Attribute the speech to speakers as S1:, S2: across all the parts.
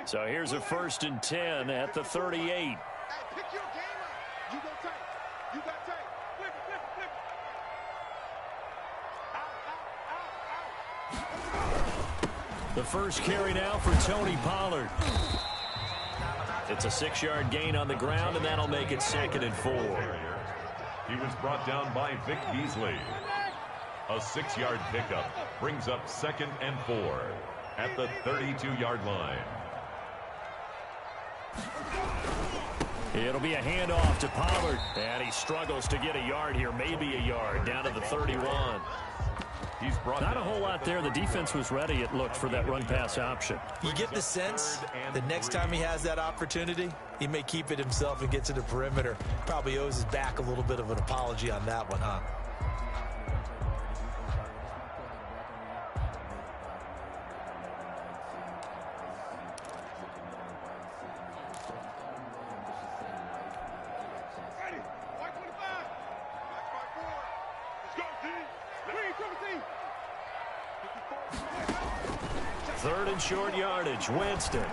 S1: So here's a 1st and 10 at the 38.
S2: Hey, pick your game up. You go tight. You got tight. Flip it, flip it, flip it. Out.
S1: The first carry now for Tony Pollard. It's a 6-yard gain on the ground, and that'll make it 2nd and 4.
S3: He was brought down by Vic Beasley. A 6-yard pickup brings up 2nd and 4 at the 32-yard line.
S1: It'll be a handoff to Pollard, and he struggles to get a yard here, maybe a yard, down to the 31.
S3: He's brought
S1: not a whole lot there. The defense was ready, it looked, for that run-pass option.
S4: You get the sense the next time he has that opportunity, he may keep it himself and get to the perimeter. Probably owes his back a little bit of an apology on that one, huh?
S1: Third and short yardage. Winston.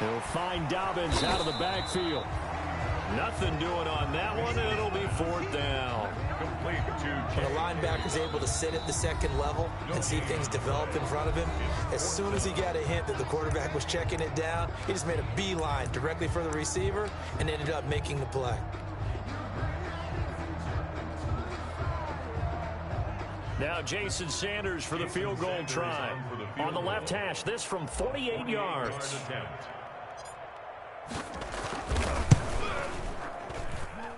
S1: He'll find Dobbins out of the backfield. Nothing doing on that one, and it'll be 4th down.
S4: When a linebacker's able to sit at the 2nd level and see things develop in front of him, as soon as he got a hint that the quarterback was checking it down, he just made a beeline directly for the receiver and ended up making the play.
S1: Now Jason Sanders for the field goal try. On the left hash, this from 48 yards.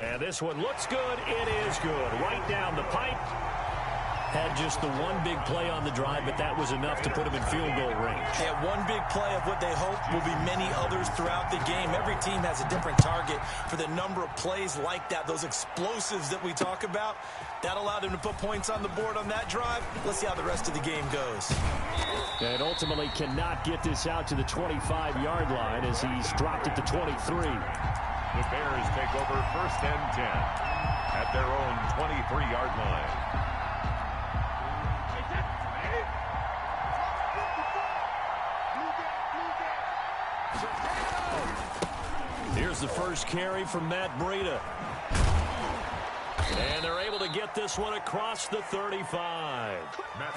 S1: And this one looks good. It is good. Right down the pipe. Had just the one big play on the drive, but that was enough to put him in field goal range.
S4: Yeah, one big play of what they hope will be many others throughout the game. Every team has a different target for the number of plays like that, those explosives that we talk about. That allowed him to put points on the board on that drive. Let's see how the rest of the game goes.
S1: And ultimately cannot get this out to the 25-yard line as he's dropped it to 23.
S3: The Bears take over 1st and 10 at their own 23-yard line.
S1: Here's the first carry from Matt Breida. And they're able to get this one across the 35.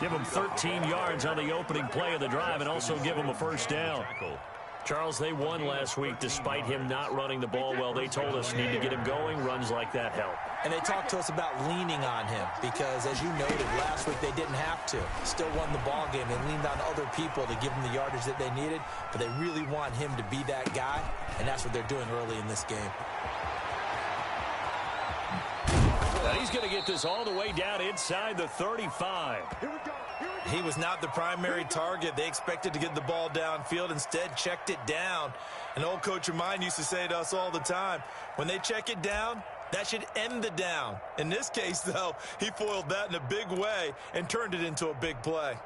S1: Give him 13 yards on the opening play of the drive and also give him a 1st down. Charles, they won last week despite him not running the ball well. They told us need to get him going. Runs like that help.
S4: And they talked to us about leaning on him because, as you noted, last week they didn't have to. Still won the ball game. They leaned on other people to give them the yardage that they needed, but they really want him to be that guy, and that's what they're doing early in this game.
S1: Now he's going to get this all the way down inside the 35.
S4: He was not the primary target. They expected to get the ball downfield. Instead, checked it down. An old coach of mine used to say to us all the time, when they check it down, that should end the down. In this case, though, he foiled that in a big way and turned it into a big play.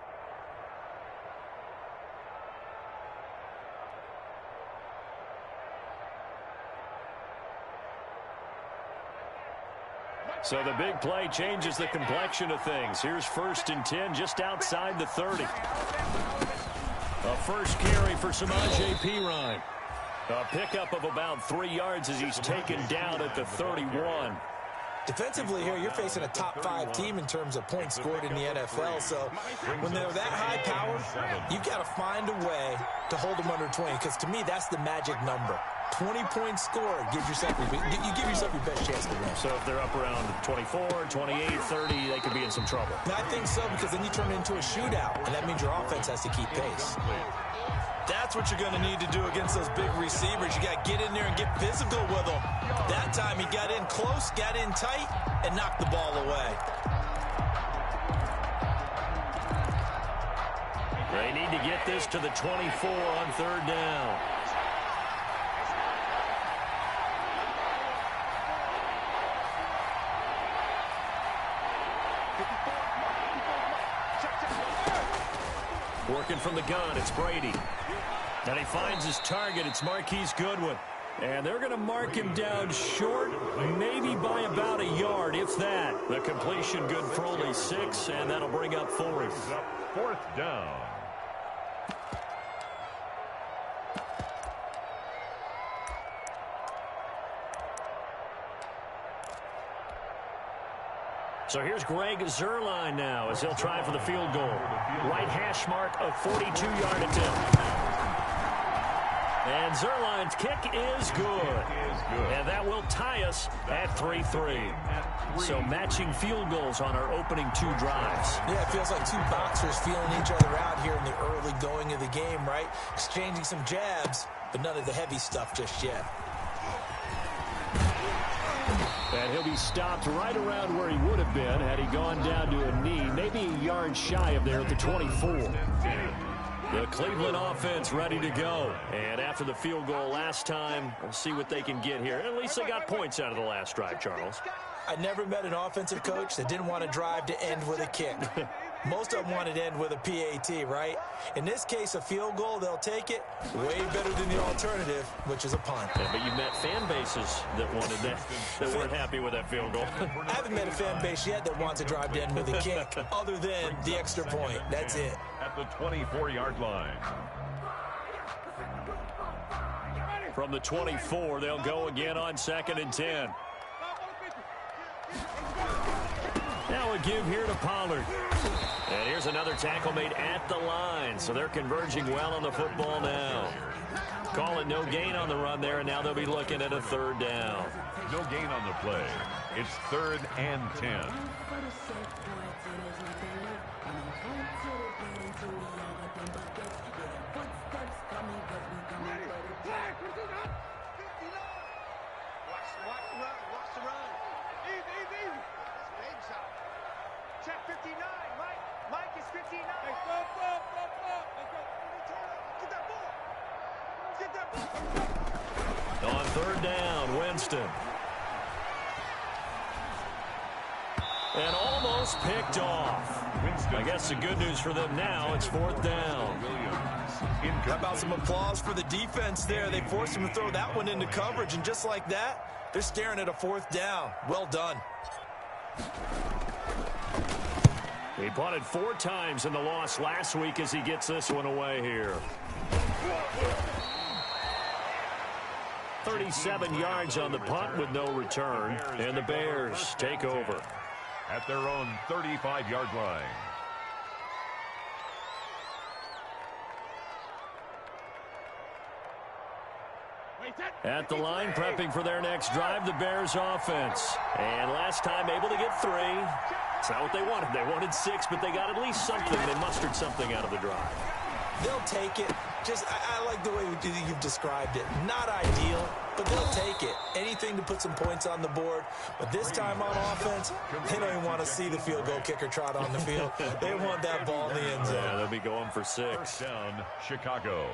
S1: So the big play changes the complexion of things. Here's 1st and 10 just outside the 30. A first carry for Samaje Perine. A pickup of about 3 yards as he's taken down at the 31.
S4: Defensively here, you're facing a top-5 team in terms of points scored in the NFL. So when they're that high power, you've got to find a way to hold them under 20. Because to me, that's the magic number. 20-point score gives yourself you give yourself your best chance to win.
S1: So if they're up around 24, 28, 30, they could be in some trouble.
S4: And I think so, because then you turn it into a shootout, and that means your offense has to keep pace. That's what you're going to need to do against those big receivers. You got to get in there and get physical with them. That time he got in close, got in tight, and knocked the ball away.
S1: They need to get this to the 24 on 3rd down. Working from the gun, it's Brady. And he finds his target. It's Marquise Goodwin. And they're going to mark him down short, maybe by about a yard, if that. The completion good for only 6, and that'll bring up 4th.
S3: 4th down.
S1: So here's Greg Zuerlein now as he'll try for the field goal. Right hash mark of 42-yard attempt. And Zuerlein's kick is good. And that will tie us at 3-3. So matching field goals on our opening 2 drives.
S4: Yeah, it feels like 2 boxers feeling each other out here in the early going of the game, right? Exchanging some jabs, but none of the heavy stuff just yet.
S1: And he'll be stopped right around where he would have been had he gone down to a knee, maybe a yard shy of there at the 24. The Cleveland offense ready to go. And after the field goal last time, we'll see what they can get here. At least they got points out of the last drive, Charles.
S4: I never met an offensive coach that didn't want to drive to end with a kick. Most of them wanted to end with a PAT, right? In this case, a field goal, they'll take it. Way better than the alternative, which is a punt.
S1: Yeah, but you met fan bases that wanted that weren't happy with that field goal.
S4: I haven't met a fan base yet that wants to drive to end with a kick, other than the extra point. That's it.
S3: At the 24-yard line.
S1: From the 24, they'll go again on 2nd and 10. Now a give here to Pollard. And here's another tackle made at the line. So they're converging well on the football now. Call it no gain on the run there, and now they'll be looking at a 3rd down.
S3: No gain on the play. It's 3rd and 10.
S2: Check 59, Mike is 59. Hey, Get that ball.
S1: On 3rd down, Winston. And almost picked off. I guess the good news for them now, it's 4th down.
S4: How about some applause for the defense there? They forced him to throw that one into coverage, and just like that, they're staring at a 4th down. Well done.
S1: He punted 4 times in the loss last week as he gets this one away here. 37 yards on the punt with no return, and the Bears take over.
S3: At their own 35-yard line.
S1: At the line, prepping for their next drive, the Bears offense. And last time able to get 3. It's not what they wanted. They wanted 6, but they got at least something. They mustered something out of the drive.
S4: They'll take it. I like the way you've described it. Not ideal, but they'll take it. Anything to put some points on the board. But this time on offense, they don't even want to see the field goal kicker trot on the field. They want that ball in the end zone.
S1: Yeah, they'll be going for 6.
S3: 1st down, Chicago.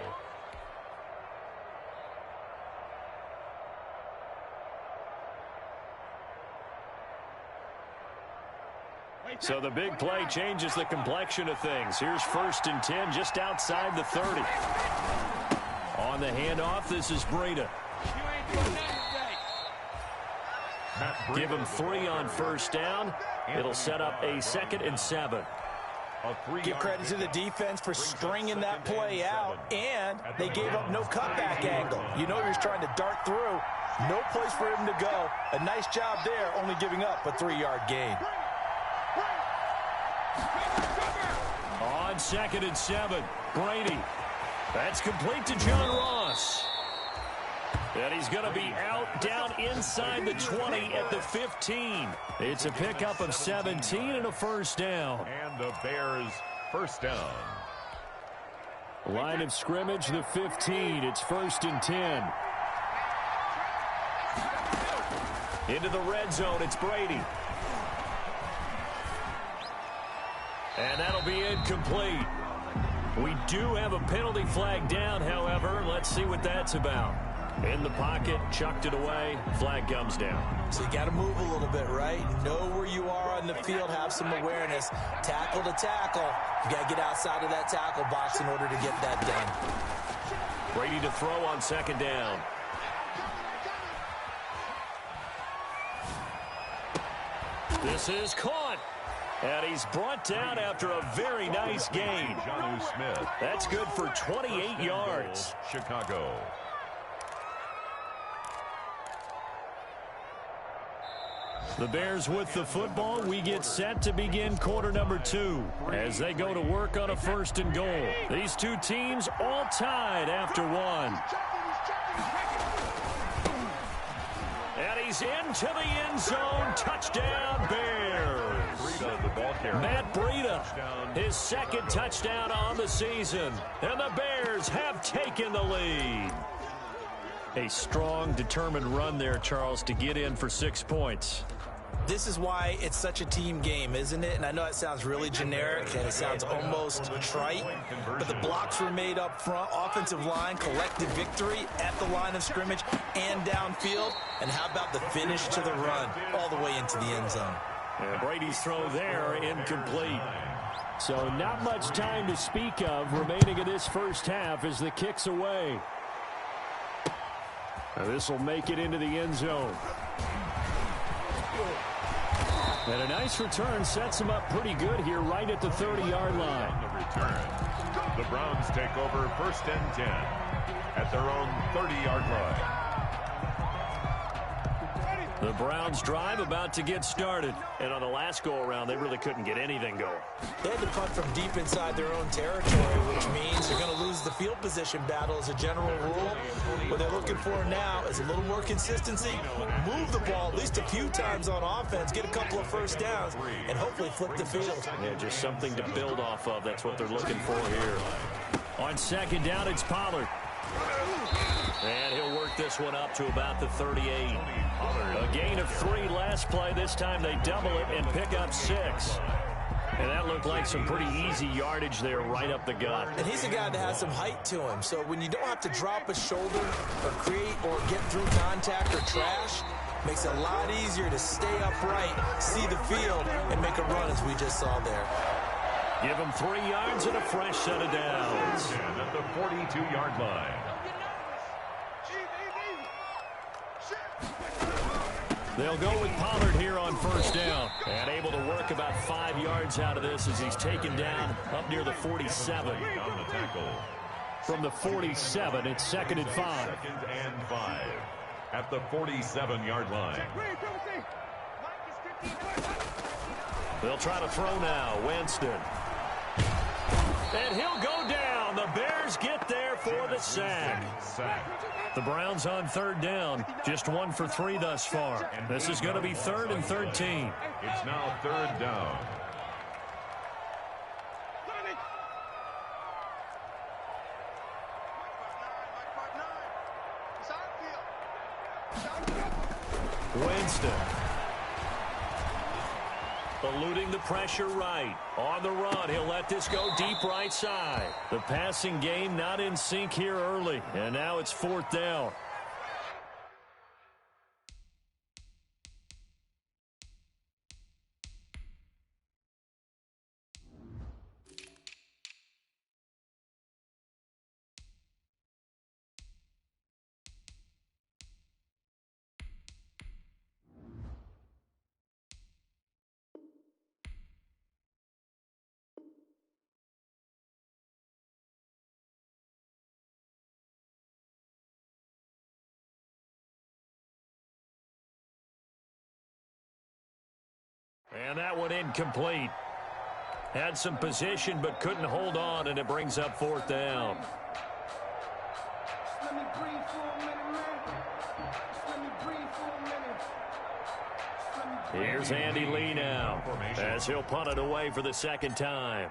S1: So the big play changes the complexion of things. Here's 1st and 10 just outside the 30. On the handoff, this is Breida. Give him 3 on 1st down. It'll set up a 2nd and 7.
S4: Give credit to the defense for stringing that play out, and they gave up no cutback angle. You know he was trying to dart through. No place for him to go. A nice job there, only giving up a 3-yard gain.
S1: On 2nd and 7, Brady. That's complete to John Ross. And he's going to be out down inside the 20 at the 15. It's a pickup of 17 and a 1st down.
S3: And the Bears 1st down.
S1: Line of scrimmage, the 15. It's 1st and 10. Into the red zone, it's Brady. And that'll be incomplete. We do have a penalty flag down, however. Let's see what that's about. In the pocket, chucked it away, flag comes down.
S4: So you got to move a little bit, right? Know where you are on the field, have some awareness. Tackle to tackle. You got to get outside of that tackle box in order to get that done.
S1: Brady to throw on 2nd down. This is caught. And he's brought down after a very nice gain.
S3: Jonnu Smith.
S1: That's good for 28 yards. The Bears with the football. We get set to begin quarter number 2 as they go to work on a 1st and goal. These two teams all tied after 1. And he's into the end zone. Touchdown, Bears. Matt Breida, his 2nd touchdown on the season. And the Bears have taken the lead. A strong, determined run there, Charles, to get in for 6 points.
S4: This is why it's such a team game, isn't it? And I know it sounds really generic and it sounds almost trite, but the blocks were made up front, offensive line, collective victory at the line of scrimmage and downfield. And how about the finish to the run all the way into the end zone?
S1: And Brady's throw there, incomplete. So not much time to speak of remaining in this first half as the kick's away. Now this will make it into the end zone. And a nice return sets him up pretty good here right at the 30-yard line.
S3: On the return, the Browns take over 1st and 10 at their own 30-yard line.
S1: The Browns drive about to get started. And on the last go-around, they really couldn't get anything going.
S4: They had to punt from deep inside their own territory, which means they're going to lose the field position battle as a general rule. What they're looking for now is a little more consistency, move the ball at least a few times on offense, get a couple of 1st downs, and hopefully flip the field.
S1: Yeah, just something to build off of. That's what they're looking for here. On 2nd down, it's Pollard. And he'll work this one up to about the 38. A gain of 3 last play. This time they double it and pick up 6. And that looked like some pretty easy yardage there right up the gut.
S4: And he's a guy that has some height to him. So when you don't have to drop a shoulder or create or get through contact or trash, makes it a lot easier to stay upright, see the field, and make a run as we just saw there.
S1: Give him 3 yards and a fresh set of downs.
S3: And at the 42-yard line.
S1: They'll go with Pollard here on 1st down. And able to work about 5 yards out of this as he's taken down up near the 47.
S3: On the tackle.
S1: From the 47, it's 2nd and 5.
S3: 2nd and 5 at the 47-yard line.
S1: They'll try to throw now. Winston. And he'll go down. The Bears get there for the sack. The Browns on 3rd down. Just 1 for 3 thus far. This is going to be 3rd and 13.
S3: It's now 3rd down.
S1: Winston. Eluding the pressure right. On the run, he'll let this go deep right side. The passing game not in sync here early. And now it's 4th down. And that one incomplete. Had some position but couldn't hold on, and it brings up 4th down. Here's Andy Lee now as he'll punt it away for the 2nd time.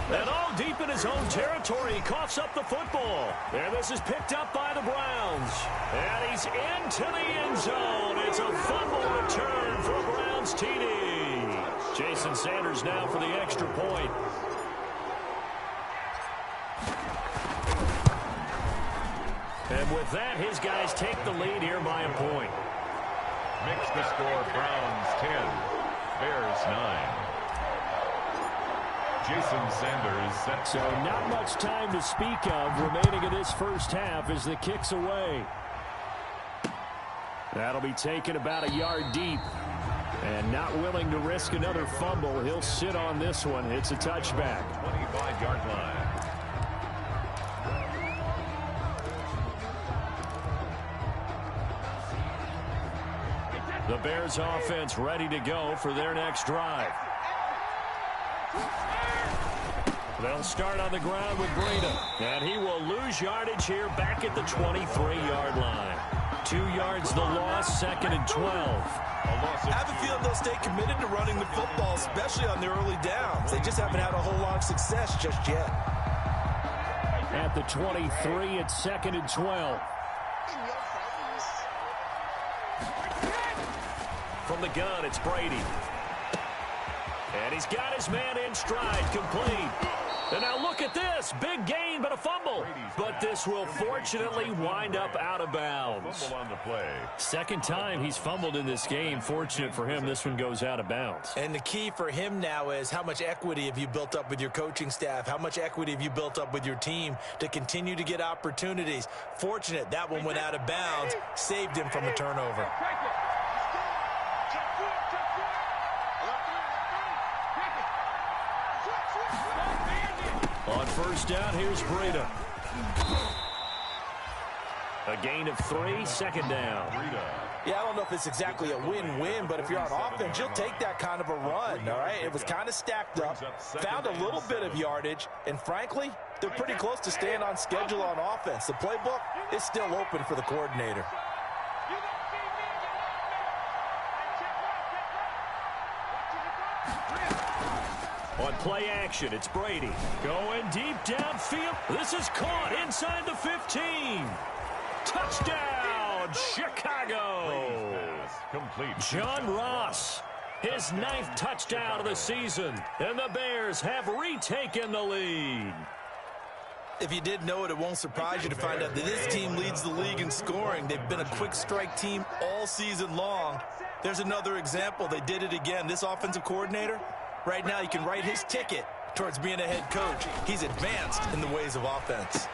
S1: And all deep in his own territory, he coughs up the football. And this is picked up by the Browns. And he's into the end zone. It's a fumble return for a Browns TD. Jason Sanders now for the extra point. And with that, his guys take the lead here by a point.
S3: Makes the score Browns 10, Bears 9. Jason Sanders set.
S1: So not much time to speak of remaining in this first half as the kick's away. That'll be taken about a yard deep. And not willing to risk another fumble. He'll sit on this one. It's a touchback.
S3: 25-yard line.
S1: The Bears offense ready to go for their next drive. They'll start on the ground with Breida. And he will lose yardage here back at the 23-yard line. 2 yards the loss, 2nd and 12.
S4: I have a feeling they'll stay committed to running the football, especially on the early downs. They just haven't had a whole lot of success just yet.
S1: At the 23, it's 2nd and 12. From the gun, it's Brady. And he's got his man in stride, complete. And now look at this. Big gain, but a fumble. But this will fortunately wind up out of bounds.
S3: Fumble on the play.
S1: Second time he's fumbled in this game. Fortunate for him, this one goes out of bounds.
S4: And the key for him now is how much equity have you built up with your coaching staff? How much equity have you built up with your team to continue to get opportunities? Fortunate that one went out of bounds, saved him from a turnover.
S1: On first down, here's Breida. A gain of 3, 2nd down.
S4: Yeah, I don't know if it's exactly a win-win, but if you're on offense, you'll take that kind of a run, all right? It was kind of stacked up, found a little bit of yardage, and frankly, they're pretty close to staying on schedule on offense. The playbook is still open for the coordinator.
S1: On play action, it's Brady. Going deep downfield. This is caught inside the 15. Touchdown, Chicago.
S3: Complete.
S1: John Ross, his 9th touchdown of the season. And the Bears have retaken the lead.
S4: If you didn't know it, it won't surprise you to find out that this team leads the league in scoring. They've been a quick strike team all season long. There's another example. They did it again. This offensive coordinator, right now, you can write his ticket towards being a head coach. He's advanced in the ways of offense.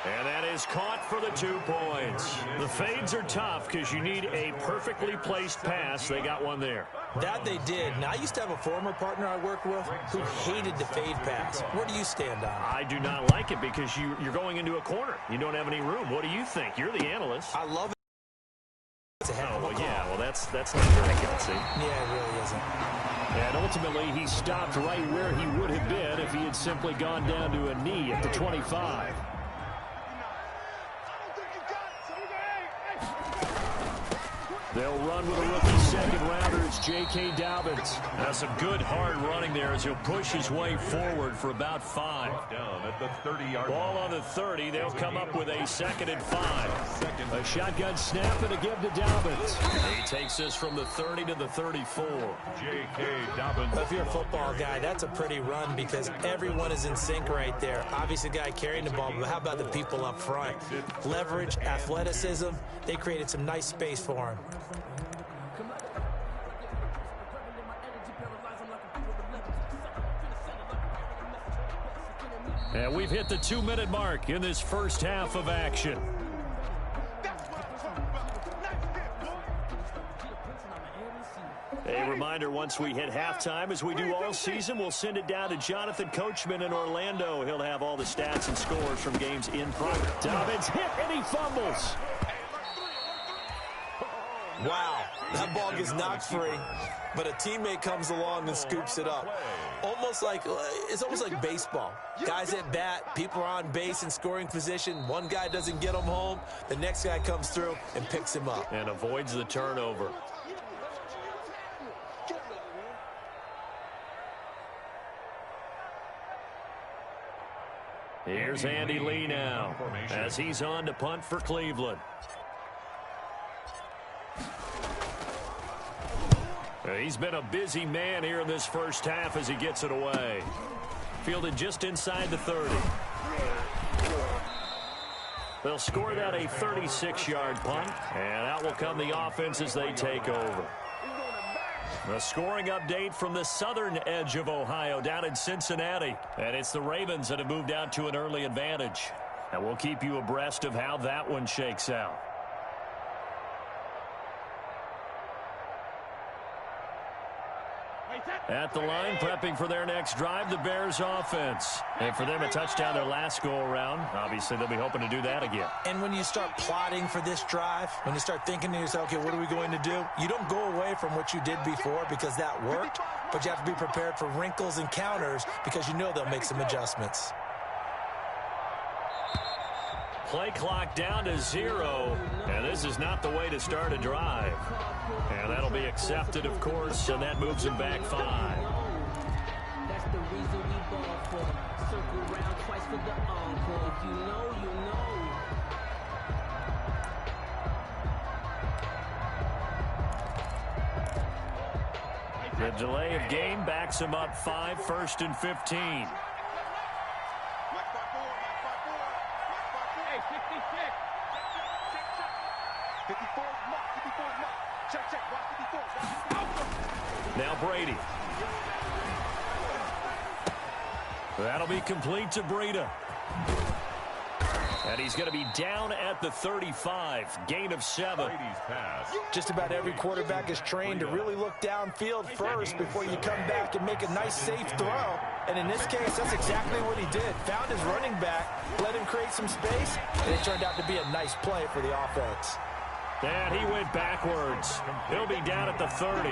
S1: And that is caught for the 2 points. The fades are tough because you need a perfectly placed pass. They got one there.
S4: That they did. Now, I used to have a former partner I worked with who hated the fade pass. Where do you stand on it?
S1: I do not like it because you're going into a corner. You don't have any room. What do you think? You're the analyst.
S4: I love it.
S1: Oh, well, yeah. Well, that's not very good, see?
S4: Yeah, it really isn't.
S1: And ultimately, he stopped right where he would have been if he had simply gone down to a knee at the 25. They'll run with a rookie second-rounder. It's J.K. Dobbins. Now some good hard running there as he'll push his way forward for about 5.
S3: Down at the 30-yard
S1: Ball on the 30. They'll come up with a 2nd and 5. A shotgun snap and a give to Dobbins. He takes this from the 30 to the 34.
S3: J.K. Dobbins.
S4: If you're a football guy, that's a pretty run because everyone is in sync right there. Obviously, the guy carrying the ball, but how about the people up front? Leverage, athleticism. They created some nice space for him.
S1: And we've hit the 2-minute mark in this first half of action. A reminder, once we hit halftime, as we do all season, we'll send it down to Jonathan Coachman in Orlando. He'll have all the stats and scores from games in progress. Dobbins hit, and he fumbles.
S4: Wow, that ball gets knocked free, but a teammate comes along and scoops it up. It's almost like baseball. Guys at bat, people are on base in scoring position. One guy doesn't get him home. The next guy comes through and picks him up.
S1: And avoids the turnover. Here's Andy Lee now as he's on to punt for Cleveland. He's been a busy man here in this first half as he gets it away. Fielded just inside the 30. They'll score that a 36-yard punt, and out will come the offense as they take over. The scoring update from the southern edge of Ohio down in Cincinnati. And it's the Ravens that have moved out to an early advantage. And we'll keep you abreast of how that one shakes out. At the line, prepping for their next drive, the Bears offense. And for them, a touchdown their last go-around. Obviously, they'll be hoping to do that again.
S4: And when you start plotting for this drive, when you start thinking to yourself, okay, what are we going to do? You don't go away from what you did before because that worked, but you have to be prepared for wrinkles and counters because you know they'll make some adjustments.
S1: Play clock down to 0, and this is not the way to start a drive. And that'll be accepted, of course, and that moves him back 5.
S5: That's the reason we ball for. Circle round twice for the encore. If you know, you know.
S1: The delay of game backs him up 5, 1st and 15. Now Brady. That'll be complete to Breida. And he's going to be down at the 35. Gain of 7.
S4: Just about every quarterback is trained to really look downfield first before you come back and make a nice, safe throw. And in this case, that's exactly what he did. Found his running back, let him create some space, and it turned out to be a nice play for the offense.
S1: And he went backwards. He'll be down at the 30.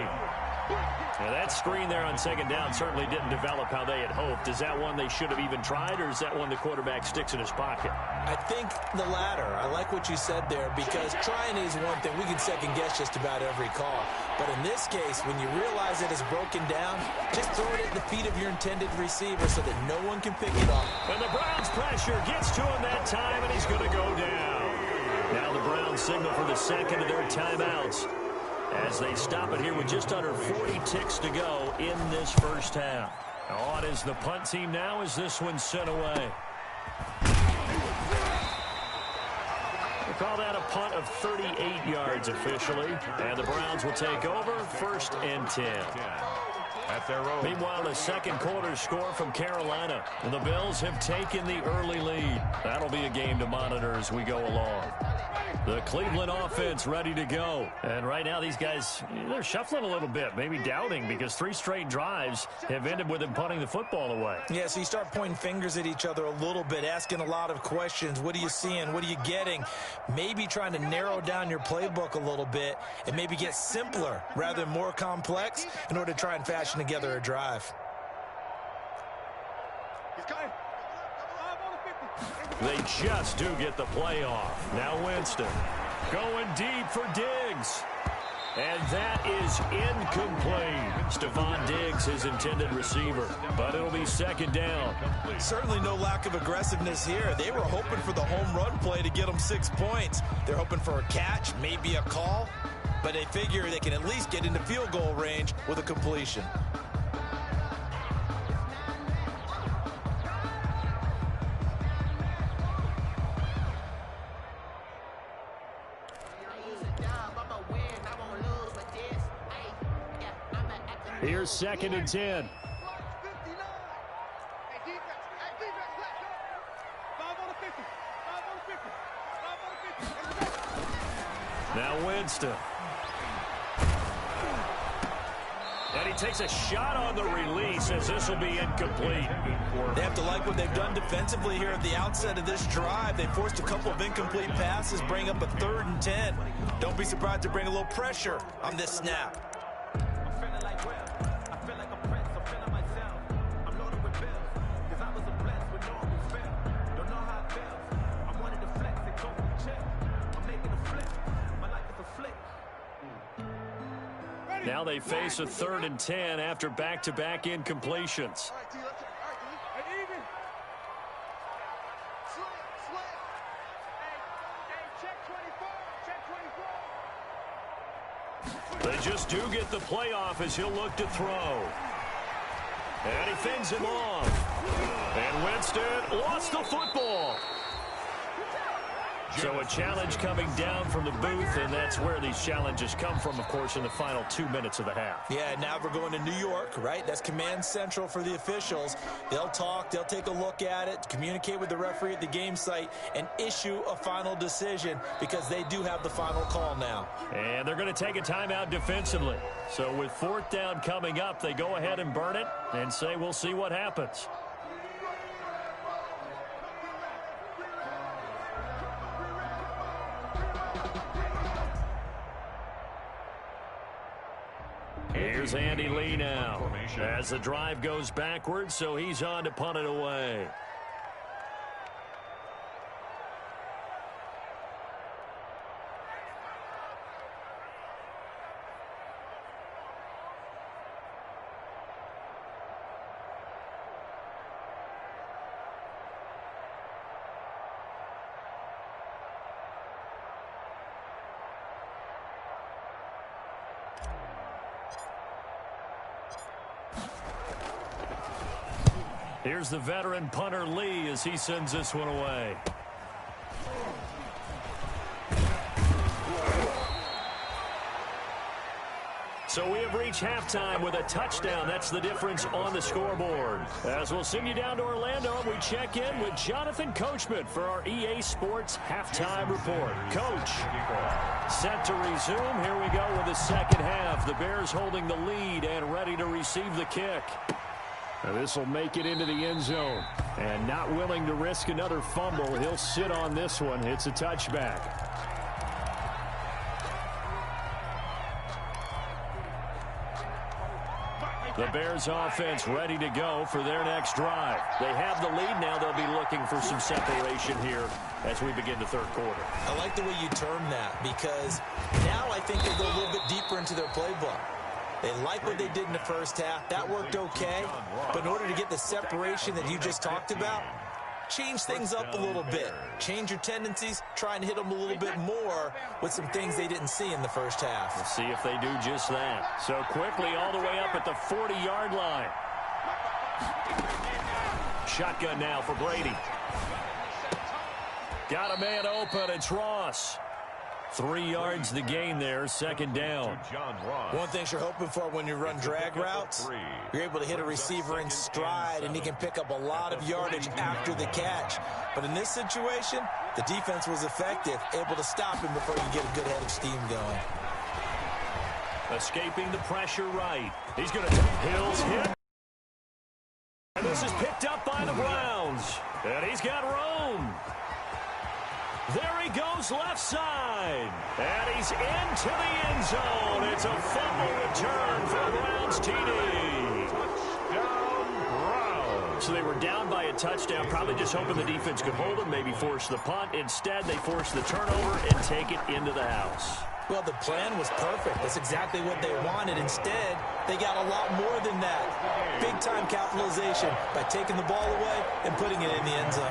S1: Now that screen there on 2nd down certainly didn't develop how they had hoped. Is that one they should have even tried, or is that one the quarterback sticks in his pocket?
S4: I think the latter. I like what you said there because trying is one thing. We can second guess just about every call. But in this case, when you realize it is broken down, just throw it at the feet of your intended receiver so that no one can pick it up.
S1: And the Browns pressure gets to him that time, and he's going to go down. Now the Browns signal for the second of their timeouts as they stop it here with just under 40 ticks to go in this first half. On is the punt team now as this one's sent away. We'll call that a punt of 38 yards officially. And the Browns will take over 1st and 10.
S3: At their own.
S1: Meanwhile, a second quarter score from Carolina. And the Bills have taken the early lead. That'll be a game to monitor as we go along. The Cleveland offense ready to go. And right now these guys, they're shuffling a little bit, maybe doubting because 3 straight drives have ended with them punting the football away.
S4: Yeah, so you start pointing fingers at each other a little bit, asking a lot of questions. What are you seeing? What are you getting? Maybe trying to narrow down your playbook a little bit and maybe get simpler rather than more complex in order to try and fashion together a drive.
S1: They just do get the play off. Now Winston going deep for Diggs. And that is incomplete. Stephon Diggs, his intended receiver. But it'll be 2nd down.
S4: Certainly no lack of aggressiveness here. They were hoping for the home run play to get them 6 points. They're hoping for a catch, maybe a call. But they figure they can at least get into field goal range with a completion.
S1: Here's 2nd and 10. Now Winston. And he takes a shot on the release as this will be incomplete.
S4: They have to like what they've done defensively here at the outset of this drive. They forced a couple of incomplete passes, bring up a 3rd and 10. Don't be surprised to bring a little pressure on this snap.
S1: Now they face a 3rd and 10 after back-to-back incompletions. They just do get the playoff as he'll look to throw. And he fends him off. And Winston lost the football. So a challenge coming down from the booth, and that's where these challenges come from, of course, in the final 2 minutes of the half.
S4: Yeah, now we're going to New York, right? That's command central for the officials. They'll talk, they'll take a look at it, communicate with the referee at the game site, and issue a final decision because they do have the final call now.
S1: And they're going to take a timeout defensively. So with 4th down coming up, they go ahead and burn it and say we'll see what happens. Here's Andy Lee now as the drive goes backwards, so he's on to punt it away. Here's the veteran punter Lee as he sends this one away. So we have reached halftime with a touchdown. That's the difference on the scoreboard. As we'll send you down to Orlando, we check in with Jonathan Coachman for our EA Sports Halftime Report. Coach, set to resume. Here we go with the second half. The Bears holding the lead and ready to receive the kick. This will make it into the end zone. And not willing to risk another fumble, he'll sit on this one. It's a touchback. The Bears offense ready to go for their next drive. They have the lead now. They'll be looking for some separation here as we begin the third quarter.
S4: I like the way you term that because now I think they go a little bit deeper into their playbook. They like what they did in the first half. That worked okay. But in order to get the separation that you just talked about, change things up a little bit. Change your tendencies. Try and hit them a little bit more with some things they didn't see in the first half.
S1: We'll see if they do just that. So quickly all the way up at the 40-yard line. Shotgun now for Brady. Got a man open. It's Ross. 3 yards the gain there, second down.
S4: One thing you're hoping for when you run drag routes, you're able to hit a receiver in stride, and he can pick up a lot of yardage after the catch. But in this situation, the defense was effective, able to stop him before you get a good head of steam going.
S1: Escaping the pressure right. He's going to Hills hit. And this is picked up by the Browns. And he's got room. There he goes left side. And he's into the end zone. It's a fumble return for a Browns TD. Touchdown, Browns. So they were down by a touchdown, probably just hoping the defense could hold them, maybe force the punt. Instead, they force the turnover and take it into the house.
S4: Well, the plan was perfect. That's exactly what they wanted. Instead, they got a lot more than that. Big-time capitalization by taking the ball away and putting it in the end zone.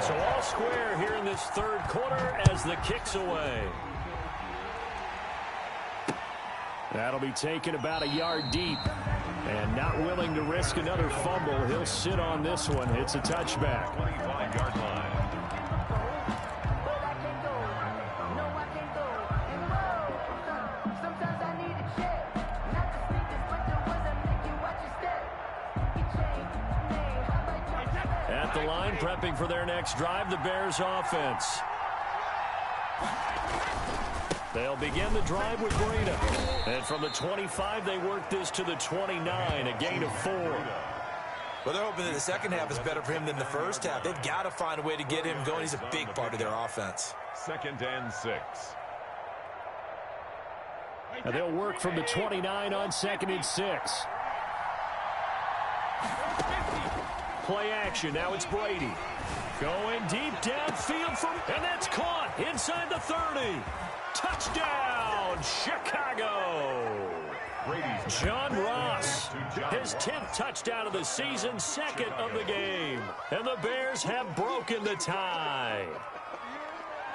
S1: So all square here in this third quarter as the kick's away. That'll be taken about a yard deep. And not willing to risk another fumble, he'll sit on this one. It's a touchback.
S3: 25-yard line.
S1: At the line, prepping for their next drive, the Bears offense. They'll begin the drive with Breida. And from the 25, they work this to the 29, a gain of 4.
S4: Well, they're hoping that the second half is better for him than the first half. They've got to find a way to get him going. He's a big part of their offense.
S3: 2nd and 6.
S1: And they'll work from the 29 on 2nd and 6. Play action. Now it's Brady. Going deep downfield and that's caught inside the 30. Touchdown, Chicago. John Ross, his 10th touchdown of the season, 2nd of the game. And the Bears have broken the tie.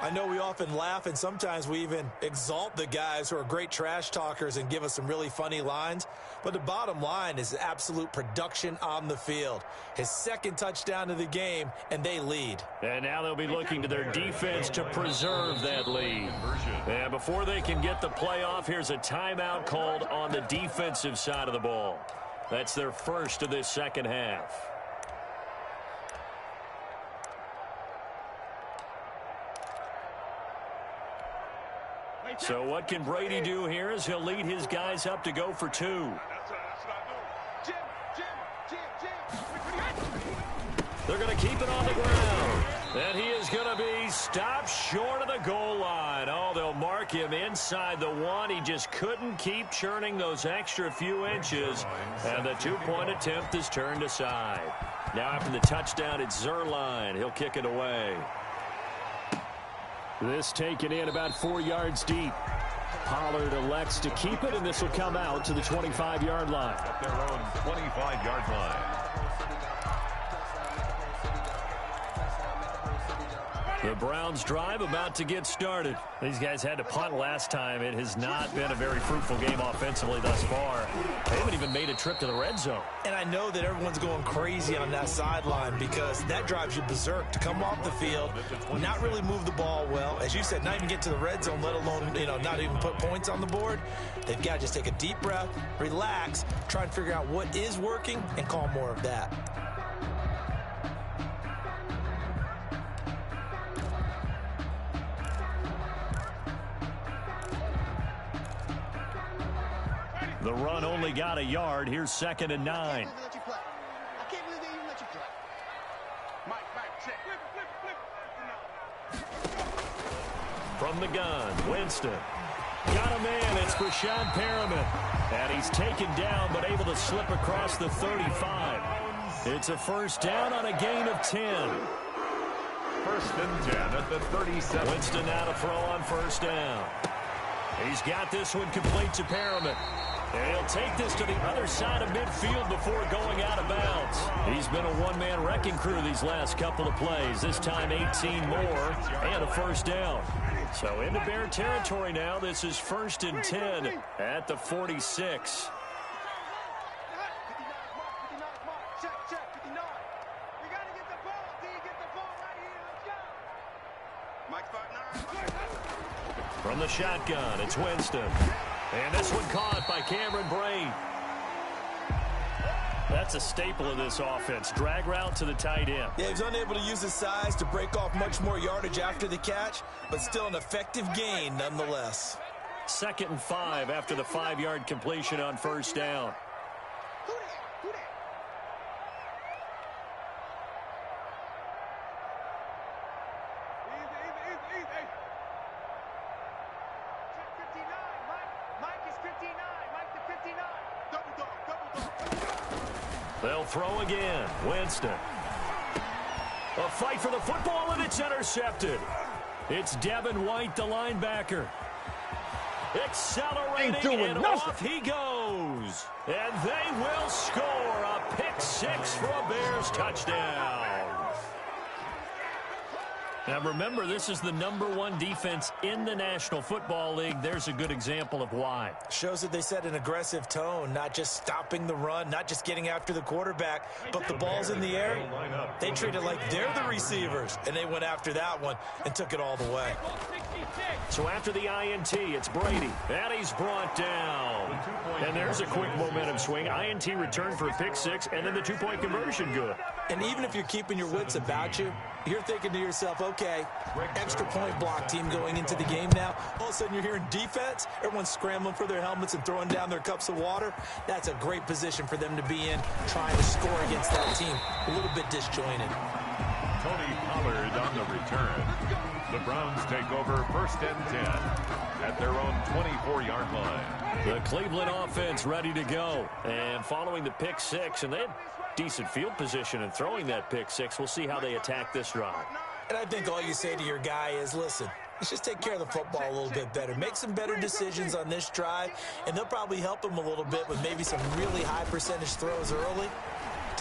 S4: I know we often laugh, and sometimes we even exalt the guys who are great trash talkers and give us some really funny lines. But the bottom line is absolute production on the field. His second touchdown of the game, and they lead.
S1: And now they'll be looking to their defense to preserve that lead. And before they can get the play off, here's a timeout called on the defensive side of the ball. That's their first of this second half. So what can Brady do here as he'll lead his guys up to go for two. They're going to keep it on the ground. And he is going to be stopped short of the goal line. Oh, they'll mark him inside the one. He just couldn't keep churning those extra few inches. And the two-point attempt is turned aside. Now after the touchdown, it's Zerline. He'll kick it away. This taken in about 4 yards deep. Pollard elects to keep it, and this will come out to the 25-yard line.
S3: At their own 25-yard line.
S1: The Browns drive about to get started. These guys had to punt last time. It has not been a very fruitful game offensively thus far. They haven't even made a trip to the red zone.
S4: And I know that everyone's going crazy on that sideline because that drives you berserk to come off the field, not really move the ball well. As you said, not even get to the red zone, let alone, not even put points on the board. They've got to just take a deep breath, relax, try and figure out what is working, and call more of that.
S1: The run only got a yard. Here's 2nd and 9.
S2: I can't believe they even let you play. Mike, check.
S1: From the gun, Winston. Got a man. It's Brashad Perriman. And he's taken down, but able to slip across the 35. It's a first down on a gain of 10.
S3: 1st and 10 at the 37.
S1: Winston now to throw on first down. He's got this one complete to Perriman. And he'll take this to the other side of midfield before going out of bounds. He's been a one-man wrecking crew these last couple of plays. This time 18 more and a first down. So into Bear territory now. This is 1st and 10 at the 46. From the shotgun, it's Winston. And this one caught by Cameron Brate. That's a staple of this offense. Drag route to the tight end.
S4: Yeah, he's unable to use his size to break off much more yardage after the catch, but still an effective gain nonetheless.
S1: 2nd and 5 after the 5-yard completion on first down. They'll throw again. Winston. A fight for the football, and it's intercepted. It's Devin White, the linebacker. Accelerating, and off he goes. And they will score a pick-6 for a Bears touchdown. Now remember, this is the #1 defense in the National Football League. There's a good example of why.
S4: Shows that they set an aggressive tone, not just stopping the run, not just getting after the quarterback, but the ball's in the air. They treat it like they're the receivers, and they went after that one and took it all the way.
S1: So after the INT, it's Brady. And he's brought down. And there's a quick momentum swing. INT return for a pick-6, and then the 2-point conversion good.
S4: And even if you're keeping your wits about you, you're thinking to yourself, okay, extra point block team going into the game now. All of a sudden you're hearing defense. Everyone's scrambling for their helmets and throwing down their cups of water. That's a great position for them to be in, trying to score against that team. A little bit disjointed.
S3: Tony Pollard on the return. The Browns take over 1st and 10 at their own 24-yard line.
S1: The Cleveland offense ready to go. And following the pick-6, and they had decent field position in throwing that pick-6. We'll see how they attack this drive.
S4: And I think all you say to your guy is, listen, let's just take care of the football a little bit better. Make some better decisions on this drive, and they'll probably help him a little bit with maybe some really high percentage throws early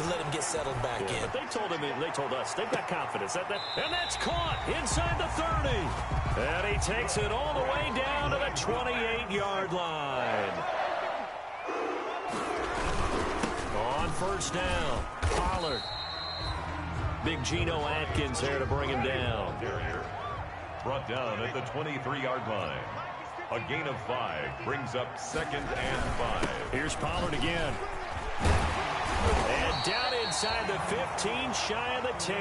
S4: to let him get settled back in.
S1: But they told us they've got confidence. And that's caught inside the 30. And he takes it all the way down to the 28-yard line. On first down, Pollard. Big Geno Atkins there to bring him down.
S3: Brought down at the 23-yard line. A gain of 5 brings up 2nd and 5.
S1: Here's Pollard again. And down inside the 15, shy of the 10.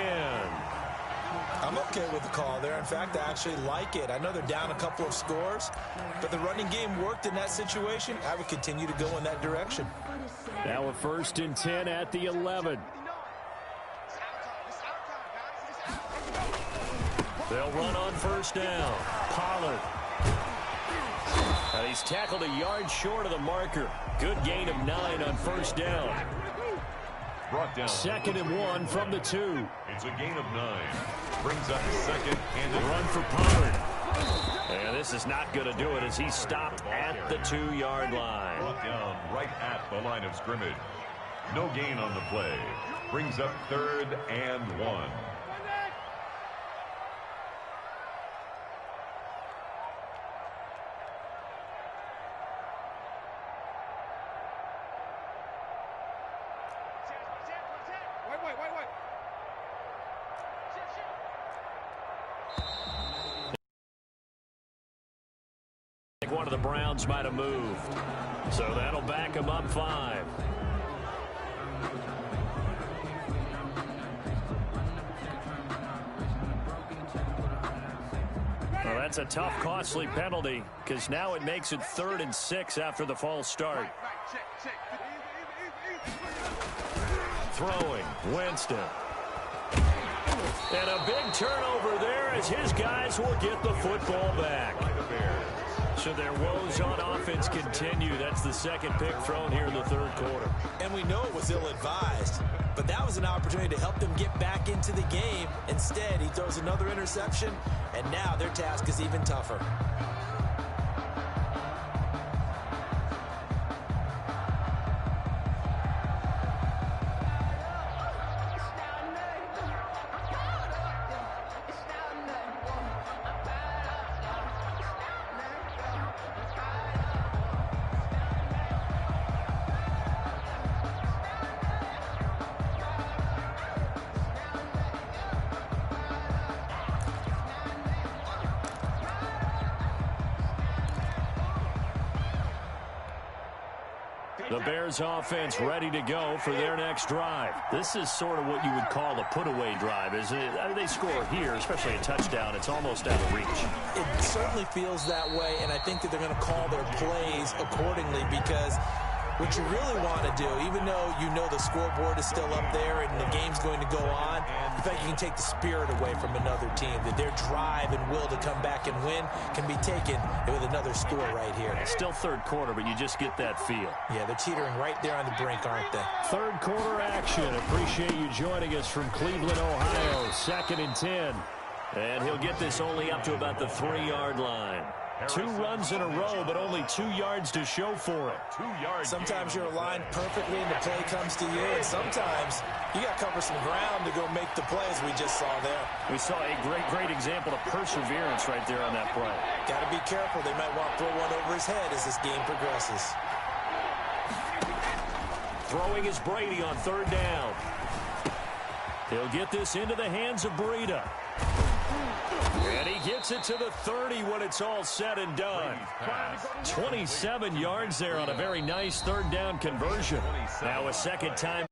S4: I'm okay with the call there. In fact, I actually like it. I know they're down a couple of scores, but the running game worked in that situation. I would continue to go in that direction.
S1: Now a 1st and 10 at the 11. They'll run on first down. Pollard. And he's tackled a yard short of the marker. Good gain of 9 on first down.
S3: Brought down.
S1: 2nd and 1 from the 2.
S3: It's a gain of 9. Brings up 2nd and a
S1: run for Pollard. And this is not going to do it as he's stopped at the 2-yard line.
S3: Brought down right at the line of scrimmage. No gain on the play. Brings up 3rd and 1.
S1: One of the Browns might have moved. So that'll back him up 5. Well, that's a tough, costly penalty because now it makes it 3rd and 6 after the false start. Throwing, Winston. And a big turnover there as his guys will get the football back. So their woes on offense continue. That's the 2nd pick thrown here in the 3rd quarter.
S4: And we know it was ill-advised, but that was an opportunity to help them get back into the game. Instead, he throws another interception, and now their task is even tougher.
S1: The Bears offense ready to go for their next drive. This is sort of what you would call a put-away drive, isn't it? I mean, they score here, especially a touchdown. It's almost out of reach.
S4: It certainly feels that way, and I think that they're going to call their plays accordingly because what you really want to do, even though you know the scoreboard is still up there and the game's going to go on, in fact, you can take the spirit away from another team, that their drive and will to come back and win can be taken with another score right here.
S1: It's still 3rd quarter, but you just get that feel.
S4: Yeah, they're teetering right there on the brink, aren't they?
S1: 3rd quarter action. Appreciate you joining us from Cleveland, Ohio. 2nd and 10. And he'll get this only up to about the 3-yard line. 2 runs in a row, but only 2 yards to show for it.
S3: 2 yards.
S4: Sometimes you're aligned perfectly and the play comes to you, and sometimes you got to cover some ground to go make the plays we just saw there.
S1: We saw a great example of perseverance right there on that play.
S4: Got to be careful. They might want to throw one over his head as this game progresses.
S1: Throwing is Brady on 3rd down. He'll get this into the hands of Breida. And he gets it to the 30 when it's all said and done. 27 yards there on a very nice 3rd down conversion. Now a 2nd time.